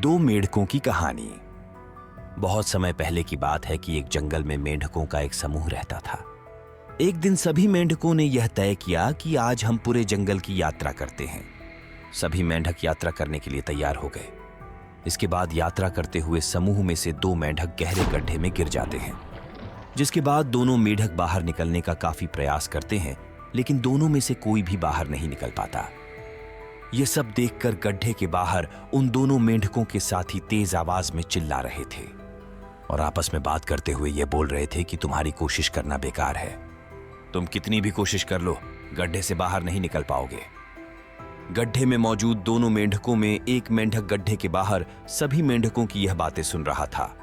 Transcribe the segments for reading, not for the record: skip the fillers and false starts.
दो मेंढकों की कहानी। बहुत समय पहले की बात है कि एक जंगल में मेंढकों का एक समूह रहता था। एक दिन सभी मेंढकों ने यह तय किया कि आज हम पूरे जंगल की यात्रा करते हैं। सभी मेंढक यात्रा करने के लिए तैयार हो गए। इसके बाद यात्रा करते हुए समूह में से दो मेंढक गहरे गड्ढे में गिर जाते हैं, जिसके बाद दोनों मेंढक बाहर निकलने का काफी प्रयास करते हैं, लेकिन दोनों में से कोई भी बाहर नहीं निकल पाता। यह सब देखकर गड्ढे के बाहर उन दोनों मेंढकों के साथी तेज आवाज में चिल्ला रहे थे और आपस में बात करते हुए यह बोल रहे थे कि तुम्हारी कोशिश करना बेकार है। तुम कितनी भी कोशिश कर लो, गड्ढे से बाहर नहीं निकल पाओगे। गड्ढे में मौजूद दोनों मेंढकों में एक मेंढक गड्ढे के बाहर सभी मेंढकों की यह बातें सुन रहा था।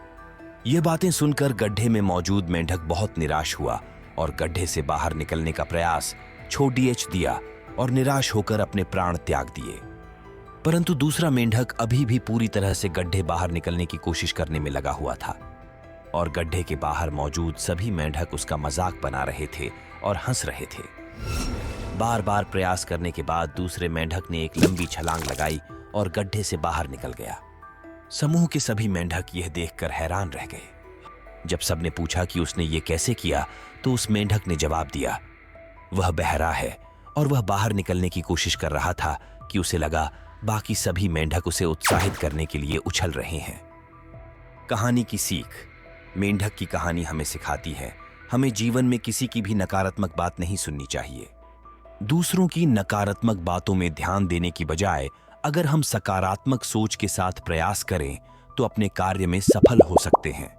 यह बातें सुनकर गड्ढे में मौजूद मेंढक बहुत निराश हुआ और गड्ढे से बाहर निकलने का प्रयास छोड़ दिया और निराश होकर अपने प्राण त्याग दिए। परंतु दूसरा मेंढक अभी भी पूरी तरह से गड्ढे बाहर निकलने की कोशिश करने में लगा हुआ था और गड्ढे के बाहर मौजूद सभी मेंढक उसका मजाक बना रहे थे और हंस रहे थे। बार बार प्रयास करने के बाद दूसरे मेंढक ने एक लंबी छलांग लगाई और गड्ढे से बाहर निकल गया। समूह के सभी मेंढक यह देखकर हैरान रह गए। जब सबने पूछा कि उसने ये कैसे किया, तो उस मेंढक ने जवाब दिया, वह बहरा है और वह बाहर निकलने की कोशिश कर रहा था कि उसे लगा बाकी सभी मेंढक उसे उत्साहित करने के लिए उछल रहे हैं। कहानी की सीख। मेंढक की कहानी हमें सिखाती है, हमें जीवन में किसी की भी नकारात्मक बात नहीं सुननी चाहिए। दूसरों की नकारात्मक बातों में ध्यान देने की बजाय अगर हम सकारात्मक सोच के साथ प्रयास करें तो अपने कार्य में सफल हो सकते हैं।